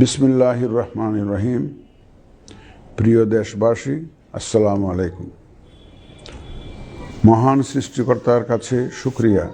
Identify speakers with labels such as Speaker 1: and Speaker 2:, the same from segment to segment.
Speaker 1: বিসমিল্লাহির রহমানির রহিম। প্রিয় দেশবাসী, আসসালামু আলাইকুম। মহান সৃষ্টিকর্তার কাছে শুকরিয়া,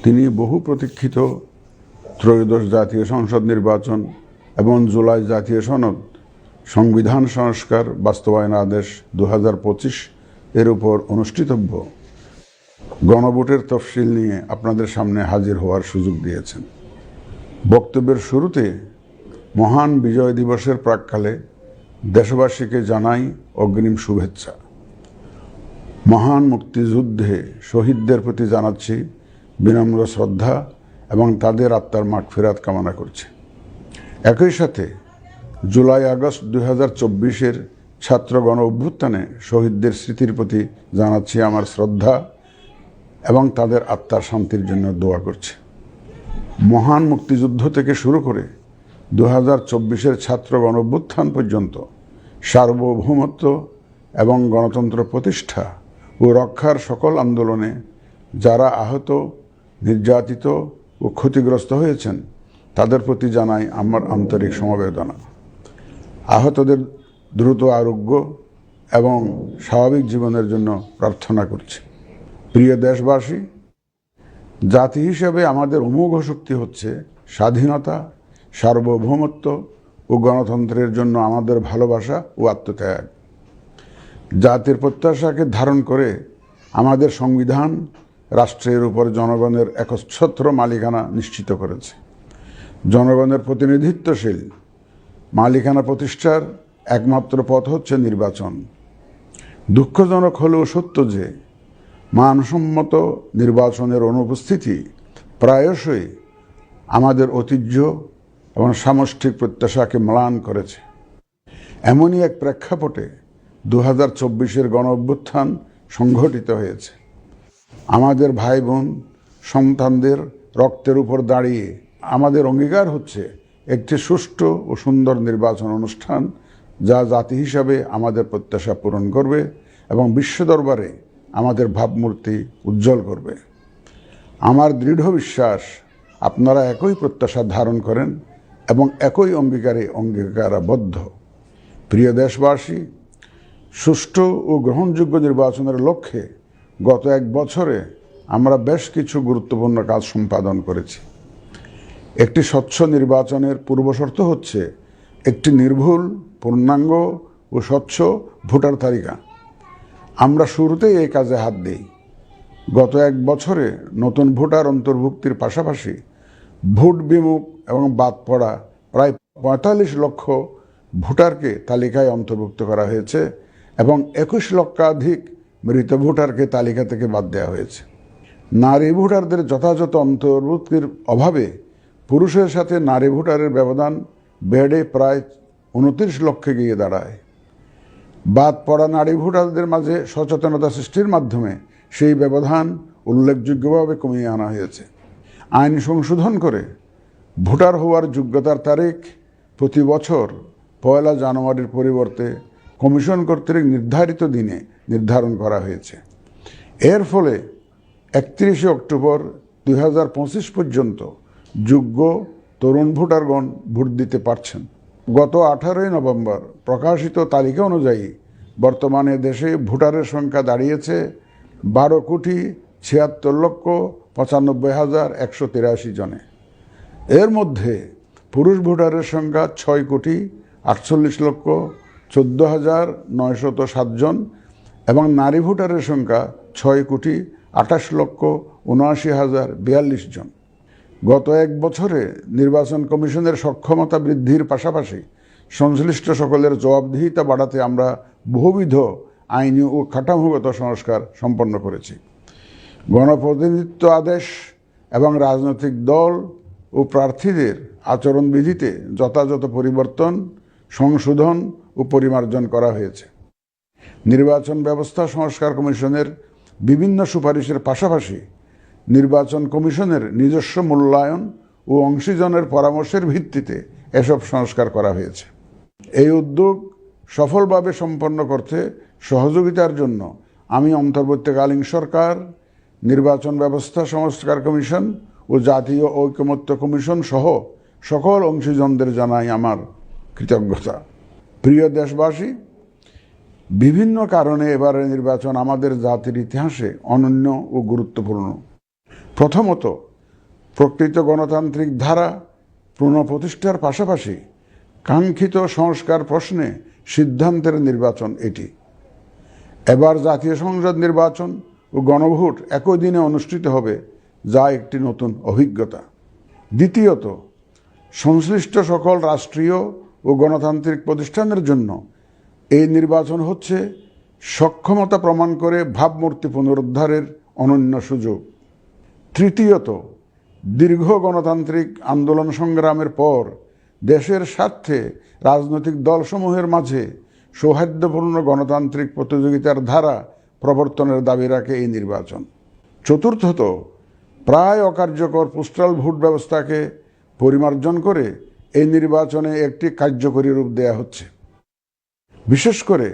Speaker 1: তিনি বহু প্রতীক্ষিত ত্রয়োদশ জাতীয় সংসদ নির্বাচন এবং জুলাই জাতীয় সনদ সংবিধান সংস্কার বাস্তবায়ন আদেশ 2025 এর উপর অনুষ্ঠিতব্য গণভোটের তফসিল নিয়ে আপনাদের সামনে হাজির হওয়ার সুযোগ দিয়েছেন। বক্তব্যের শুরুতে মহান বিজয় দিবসের প্রাক্কালে দেশবাসীকে জানাই অগ্রিম শুভেচ্ছা। মহান মুক্তিযুদ্ধে শহীদদের প্রতি জানাচ্ছি বিনম্র শ্রদ্ধা এবং তাদের আত্মার মাগফিরাত কামনা করছি। একই সাথে জুলাই আগস্ট 2024-এর ছাত্র গণ অভ্যুত্থানে শহীদদের স্মৃতির প্রতি জানাচ্ছি আমার শ্রদ্ধা এবং তাদের আত্মার শান্তির জন্য দোয়া করছি। মহান মুক্তিযুদ্ধ থেকে শুরু করে 2024-এর ছাত্র গণ অভ্যুত্থান পর্যন্ত সার্বভৌমত্ব এবং গণতন্ত্র প্রতিষ্ঠা ও রক্ষার সকল আন্দোলনে যারা আহত, নির্যাতিত ও ক্ষতিগ্রস্ত হয়েছেন তাদের প্রতি জানাই আমার আন্তরিক সমবেদনা। আহতদের দ্রুত আরোগ্য এবং স্বাভাবিক জীবনের জন্য প্রার্থনা করছি। প্রিয় দেশবাসী, জাতি হিসেবে আমাদের অমোঘ শক্তি হচ্ছে স্বাধীনতা, সার্বভৌমত্ব ও গণতন্ত্রের জন্য আমাদের ভালোবাসা ও আত্মত্যাগ। জাতির প্রত্যাশাকে ধারণ করে আমাদের সংবিধান রাষ্ট্রের উপর জনগণের একচ্ছত্র মালিকানা নিশ্চিত করেছে। জনগণের প্রতিনিধিত্বশীল মালিকানা প্রতিষ্ঠার একমাত্র পথ হচ্ছে নির্বাচন। দুঃখজনক হলেও সত্য যে মানসম্মত নির্বাচনের অনুপস্থিতি প্রায়শই আমাদের ঐতিহ্য এবং সামষ্টিক প্রত্যাশাকে ম্লান করেছে। এমনই এক প্রেক্ষাপটে 2024-এর গণ অভ্যুত্থান সংঘটিত হয়েছে। আমাদের ভাই বোন সন্তানদের রক্তের উপর দাঁড়িয়ে আমাদের অঙ্গীকার হচ্ছে একটি সুষ্ঠু ও সুন্দর নির্বাচন অনুষ্ঠান, যা জাতি হিসাবে আমাদের প্রত্যাশা পূরণ করবে এবং বিশ্ব দরবারে আমাদের ভাবমূর্তি উজ্জ্বল করবে। আমার দৃঢ় বিশ্বাস আপনারা একই প্রত্যাশা ধারণ করেন এবং একই অঙ্গীকারে অঙ্গীকারাবদ্ধ। প্রিয় দেশবাসী, সুষ্ঠু ও গ্রহণযোগ্য নির্বাচনের লক্ষ্যে গত এক বছরে আমরা বেশ কিছু গুরুত্বপূর্ণ কাজ সম্পাদন করেছি। একটি স্বচ্ছ নির্বাচনের পূর্বশর্ত হচ্ছে একটি নির্ভুল, পূর্ণাঙ্গ ও স্বচ্ছ ভোটার তালিকা। আমরা শুরুতেই এই কাজে হাত দিই। গত এক বছরে নতুন ভোটার অন্তর্ভুক্তির পাশাপাশি ভোট বিমুখ এবং বাদ পড়া প্রায় 45 লক্ষ ভোটারকে তালিকায় অন্তর্ভুক্ত করা হয়েছে এবং 21 লক্ষাধিক মৃত ভোটারকে তালিকা থেকে বাদ দেওয়া হয়েছে। নারী ভোটারদের যথাযথ অন্তর্ভুক্তির অভাবে পুরুষের সাথে নারী ভোটারের ব্যবধান বেড়ে প্রায় 29 লক্ষে গিয়ে দাঁড়ায়। বাদ পড়া নারী ভোটারদের মাঝে সচেতনতা সৃষ্টির মাধ্যমে সেই ব্যবধান উল্লেখযোগ্যভাবে কমিয়ে আনা হয়েছে। আইন সংশোধন করে ভোটার হওয়ার যোগ্যতার তারিখ প্রতি বছর 1 জানুয়ারির পরিবর্তে কমিশন কর্তৃক নির্ধারিত দিনে নির্ধারণ করা হয়েছে। এর ফলে 31 অক্টোবর 2025 পর্যন্ত যোগ্য তরুণ ভোটারগণ ভোট দিতে পারছেন। গত 18 নভেম্বর প্রকাশিত তালিকা অনুযায়ী বর্তমানে দেশে ভোটারের সংখ্যা দাঁড়িয়েছে 12,76,95,183 জনে। এর মধ্যে পুরুষ ভোটারের সংখ্যা 6,48,14,907 জন এবং নারী ভোটারের সংখ্যা 6,28,79,042 জন। গত এক বছরে নির্বাচন কমিশনের সক্ষমতা বৃদ্ধির পাশাপাশি সংশ্লিষ্ট সকলের জবাবদিহিতা বাড়াতে আমরা বহুবিধ আইনি ও কাঠামোগত সংস্কার সম্পন্ন করেছি। গণপ্রতিনিধিত্ব আদেশ এবং রাজনৈতিক দল ও প্রার্থীদের আচরণবিধিতে যথাযথ পরিবর্তন, সংশোধন ও পরিমার্জন করা হয়েছে। নির্বাচন ব্যবস্থা সংস্কার কমিশনের বিভিন্ন সুপারিশের পাশাপাশি নির্বাচন কমিশনের নিজস্ব মূল্যায়ন ও অংশীজনের পরামর্শের ভিত্তিতে এসব সংস্কার করা হয়েছে। এই উদ্যোগ সফলভাবে সম্পন্ন করতে সহযোগিতার জন্য আমি অন্তর্বর্তীকালীন সরকার, নির্বাচন ব্যবস্থা সংস্কার কমিশন ও জাতীয় ঐকমত্য কমিশন সহ সকল অংশীজনদের জানাই আমার কৃতজ্ঞতা। প্রিয় দেশবাসী, বিভিন্ন কারণে এবারের নির্বাচন আমাদের জাতির ইতিহাসে অনন্য ও গুরুত্বপূর্ণ। প্রথমত, প্রকৃত গণতান্ত্রিক ধারা পুনঃপ্রতিষ্ঠার পাশাপাশি কাঙ্ক্ষিত সংস্কার প্রশ্নে সিদ্ধান্তের নির্বাচন এটি। এবার জাতীয় সংসদ নির্বাচন ও গণভোট একই দিনে অনুষ্ঠিত হবে, যা একটি নতুন অভিজ্ঞতা। দ্বিতীয়ত, সংশ্লিষ্ট সকল রাষ্ট্রীয় ও গণতান্ত্রিক প্রতিষ্ঠানের জন্য এই নির্বাচন হচ্ছে সক্ষমতা প্রমাণ করে ভাবমূর্তি পুনরুদ্ধারের অনন্য সুযোগ। তৃতীয়ত, দীর্ঘ গণতান্ত্রিক আন্দোলন সংগ্রামের পর দেশের স্বার্থে রাজনৈতিক দলসমূহের মাঝে সৌহার্দ্যপূর্ণ গণতান্ত্রিক প্রতিযোগিতার ধারা প্রবর্তনের দাবি রাখে এই নির্বাচন। চতুর্থত, প্রায় অকার্যকর পোস্টাল ভোট ব্যবস্থাকে পরিমার্জন করে এই নির্বাচনে একটি কার্যকরী রূপ দেয়া হচ্ছে। বিশেষ করে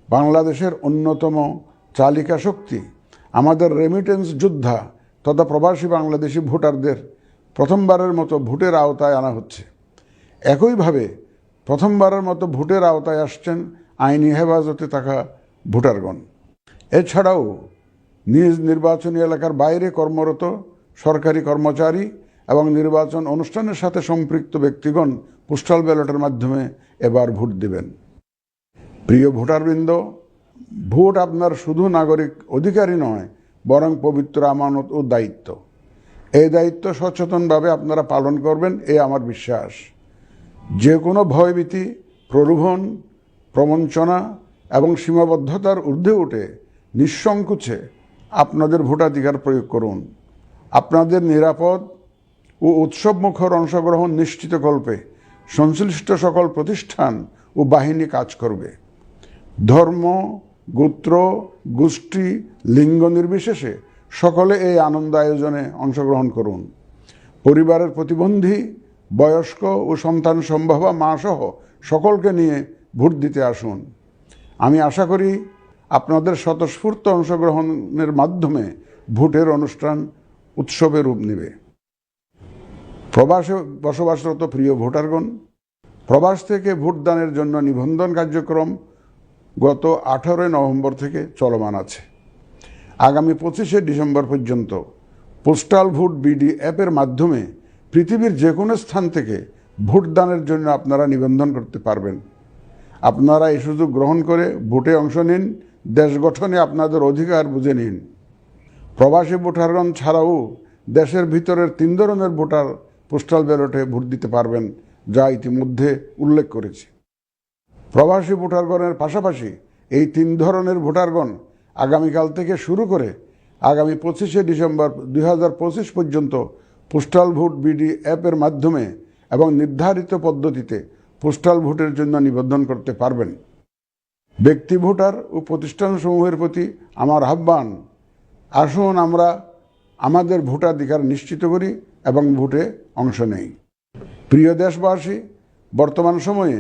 Speaker 1: বাংলাদেশের অন্যতম চালিকা শক্তি আমাদের রেমিটেন্স যোদ্ধা তথা প্রবাসী বাংলাদেশি ভোটারদের প্রথমবারের মতো ভোটের আওতায় আনা হচ্ছে। একইভাবে প্রথমবারের মতো ভোটের আওতায় আসছেন আইনি হেফাজতে থাকা ভোটারগণ। এছাড়াও নিজ নির্বাচনী এলাকার বাইরে কর্মরত সরকারি কর্মচারী এবং নির্বাচন অনুষ্ঠানের সাথে সম্পৃক্ত ব্যক্তিগণ পোস্টাল ব্যালটের মাধ্যমে এবার ভোট দিবেন। প্রিয় ভোটারবৃন্দ, ভোট আপনার শুধু নাগরিক অধিকারই নয়, বরং পবিত্র আমানত ও দায়িত্ব। এই দায়িত্ব সচেতনভাবে আপনারা পালন করবেন, এ আমার বিশ্বাস। যে কোনো ভয়ভীতি, প্রলোভন, প্রবঞ্চনা এবং সীমাবদ্ধতার ঊর্ধ্বে উঠে নিঃসংকোচে আপনাদের ভোটাধিকার প্রয়োগ করুন। আপনাদের নিরাপদ ও উৎসবমুখর অংশগ্রহণ নিশ্চিতকল্পে সংশ্লিষ্ট সকল প্রতিষ্ঠান ও বাহিনী কাজ করবে। ধর্ম, গোত্র, গোষ্ঠী, লিঙ্গ নির্বিশেষে সকলে এই আনন্দ আয়োজনে অংশগ্রহণ করুন। পরিবারের প্রতিবন্ধী, বয়স্ক ও সন্তান সম্ভবা মা সহ সকলকে নিয়ে ভোট দিতে আসুন। আমি আশা করি আপনাদের স্বতঃস্ফূর্ত অংশগ্রহণের মাধ্যমে ভোটের অনুষ্ঠান উৎসবে রূপ নেবে। প্রবাসে বসবাসরত প্রিয় ভোটারগণ, প্রবাস থেকে ভোটদানের জন্য নিবন্ধন কার্যক্রম গত 18 নভেম্বর থেকে চলমান আছে। আগামী 25 ডিসেম্বর পর্যন্ত পোস্টাল ভোট বিডি অ্যাপের মাধ্যমে পৃথিবীর যে কোনো স্থান থেকে ভোটদানের জন্য আপনারা নিবন্ধন করতে পারবেন। আপনারা এই সুযোগ গ্রহণ করে ভোটে অংশ নিন, দেশ গঠনে আপনাদের অধিকার বুঝে নিন। প্রবাসী ভোটারগণ ছাড়াও দেশের ভিতরের 3 ধরনের ভোটার পোস্টাল ব্যালটে ভোট দিতে পারবেন, যা ইতিমধ্যে উল্লেখ করেছি। প্রবাসী ভোটারগণের পাশাপাশি এই 3 ধরনের ভোটারগণ আগামীকাল থেকে শুরু করে আগামী 25 ডিসেম্বর 2025 পর্যন্ত পোস্টাল ভোট বিডি অ্যাপের মাধ্যমে এবং নির্ধারিত পদ্ধতিতে পোস্টাল ভোটের জন্য নিবন্ধন করতে পারবেন। ব্যক্তি ভোটার ও প্রতিষ্ঠানসমূহের প্রতি আমার আহ্বান, আসুন আমরা আমাদের ভোটাধিকার নিশ্চিত করি এবং ভোটে অংশ নেই। প্রিয় দেশবাসী, বর্তমান সময়ে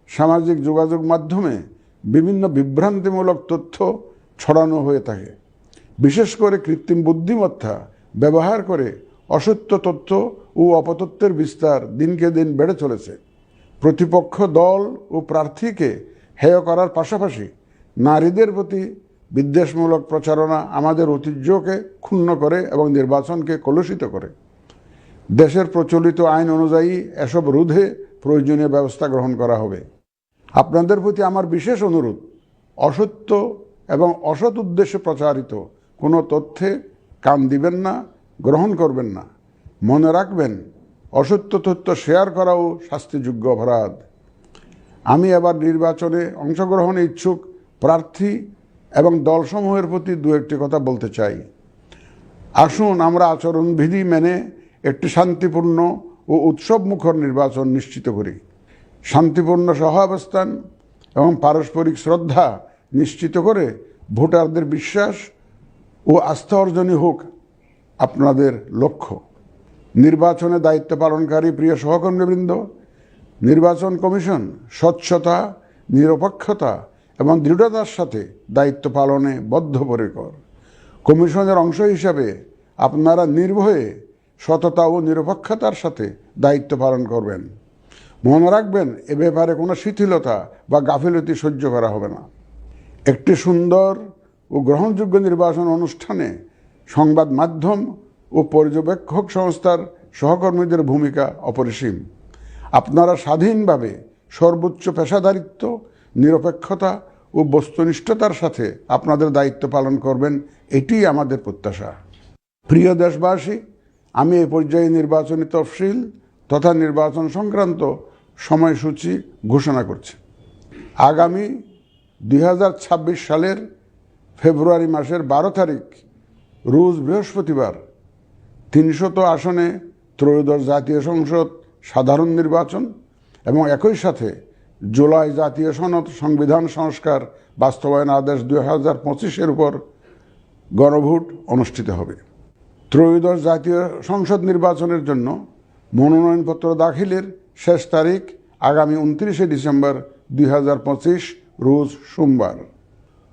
Speaker 1: সামাজিক যোগাযোগ মাধ্যমে বিভিন্ন বিভ্রান্তিমূলক তথ্য ছড়ানো হয়ে থাকে। বিশেষ করে কৃত্রিম বুদ্ধিমত্তা ব্যবহার করে অসত্য তথ্য ও অপতথ্যের বিস্তার দিনকে দিন বেড়ে চলেছে। প্রতিপক্ষ দল ও প্রার্থীকে হেয় করার পাশাপাশি নারীদের প্রতি বিদ্বেষমূলক প্রচারণা আমাদের ঐতিহ্যকে ক্ষুণ্ণ করে এবং নির্বাচনকে কলুষিত করে। দেশের প্রচলিত আইন অনুযায়ী এসব রোধে প্রয়োজনীয় ব্যবস্থা গ্রহণ করা হবে। আপনাদের প্রতি আমার বিশেষ অনুরোধ, অসত্য এবং অসৎ উদ্দেশ্যে প্রচারিত কোনো তথ্যে কান দিবেন না, গ্রহণ করবেন না। মনে রাখবেন, অসত্য তথ্য শেয়ার করাও শাস্তিযোগ্য অপরাধ। আমি এবার নির্বাচনে অংশগ্রহণে ইচ্ছুক প্রার্থী এবং দলসমূহের প্রতি 2-1টি কথা বলতে চাই। আসুন আমরা আচরণবিধি মেনে একটি শান্তিপূর্ণ ও উৎসবমুখর নির্বাচন নিশ্চিত করি। শান্তিপূর্ণ সহাবস্থান এবং পারস্পরিক শ্রদ্ধা নিশ্চিত করে ভোটারদের বিশ্বাস ও আস্থা অর্জনই হোক আপনাদের লক্ষ্য। নির্বাচনে দায়িত্ব পালনকারী প্রিয় সহকর্মীবৃন্দ, নির্বাচন কমিশন স্বচ্ছতা, নিরপেক্ষতা এবং দৃঢ়তার সাথে দায়িত্ব পালনে বদ্ধপরিকর। কমিশনের অংশ হিসাবে আপনারা নির্ভয়ে সততা ও নিরপেক্ষতার সাথে দায়িত্ব পালন করবেন। মনে রাখবেন, এ ব্যাপারে কোনো শিথিলতা বা গাফিলতি সহ্য করা হবে না। একটি সুন্দর ও গ্রহণযোগ্য নির্বাচন অনুষ্ঠানে সংবাদ মাধ্যম ও পর্যবেক্ষক সংস্থার সহকর্মীদের ভূমিকা অপরিসীম। আপনারা স্বাধীনভাবে সর্বোচ্চ পেশাদারিত্ব, নিরপেক্ষতা ও বস্তুনিষ্ঠতার সাথে আপনাদের দায়িত্ব পালন করবেন, এটিই আমাদের প্রত্যাশা। প্রিয় দেশবাসী, আমি এই পর্যায়ে নির্বাচনী তফসিল তথা নির্বাচন সংক্রান্ত সময়সূচি ঘোষণা করছি। আগামী 2026 সালের ফেব্রুয়ারি মাসের 12 তারিখ রোজ বৃহস্পতিবার 300 আসনে ত্রয়োদশ জাতীয় সংসদ সাধারণ নির্বাচন এবং একই সাথে জুলাই জাতীয় সনদ সংবিধান সংস্কার বাস্তবায়ন আদেশ 2025-এর উপর গণভোট অনুষ্ঠিত হবে। ত্রয়োদশ জাতীয় সংসদ নির্বাচনের জন্য মনোনয়নপত্র দাখিলের শেষ তারিখ আগামী 29 ডিসেম্বর 2025 রোজ সোমবার।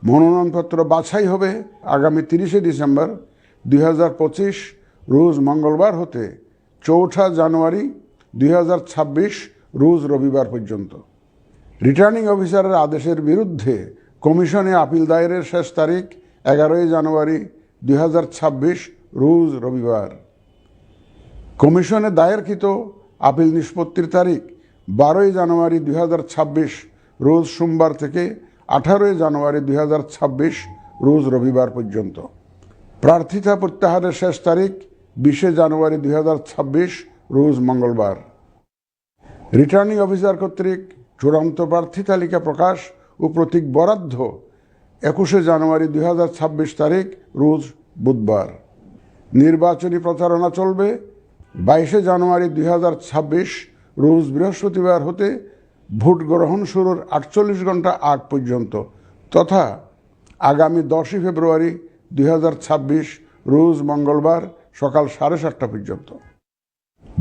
Speaker 1: মনোনয়নপত্র বাছাই হবে আগামী 30 ডিসেম্বর 2025 রোজ মঙ্গলবার হতে 4 জানুয়ারি 2026 রোজ রবিবার পর্যন্ত। রিটার্নিং অফিসারের আদেশের বিরুদ্ধে কমিশনে আপিল দায়েরের শেষ তারিখ 11 জানুয়ারি 2026 রোজ রবিবার। কমিশনে দায়েরকৃত আপিল নিষ্পত্তির তারিখ 12 জানুয়ারি 2026 রোজ সোমবার থেকে 18 জানুয়ারি 2026 রোজ রবিবার পর্যন্ত। প্রার্থিতা প্রত্যাহারের শেষ তারিখ 20 জানুয়ারি 2026 রোজ মঙ্গলবার। রিটার্নিং অফিসার কর্তৃক চূড়ান্ত প্রার্থী তালিকা প্রকাশ ও প্রতীক বরাদ্দ 21 জানুয়ারি 2026 তারিখ রোজ বুধবার। নির্বাচনী প্রচারণা চলবে 22 জানুয়ারি 2026 রোজ বৃহস্পতিবার হতে ভোট গ্রহণ শুরুর 48 ঘন্টা আগ পর্যন্ত তথা আগামী 10 ফেব্রুয়ারি 2026 রোজ মঙ্গলবার সকাল 7:30 পর্যন্ত।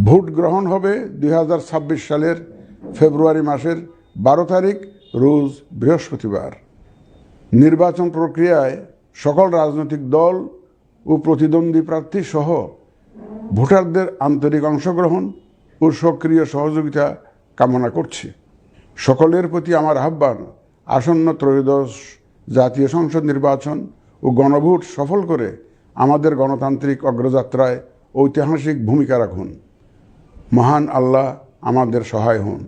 Speaker 1: ভোট গ্রহণ হবে 2026 সালের ফেব্রুয়ারি মাসের 12 তারিখ রোজ বৃহস্পতিবার। নির্বাচন প্রক্রিয়ায় সকল রাজনৈতিক দল ও প্রতিদ্বন্দ্বী প্রার্থী সহ ভোটারদের আন্তরিক অংশগ্রহণ ও সক্রিয় সহযোগিতা কামনা করছি। সকলের প্রতি আমার আহ্বান, আসন্ন ত্রয়োদশ জাতীয় সংসদ নির্বাচন ও গণভোট সফল করে আমাদের গণতান্ত্রিক অগ্রযাত্রায় ঐতিহাসিক ভূমিকা রাখুন। মহান আল্লাহ আমাদের সহায় হন।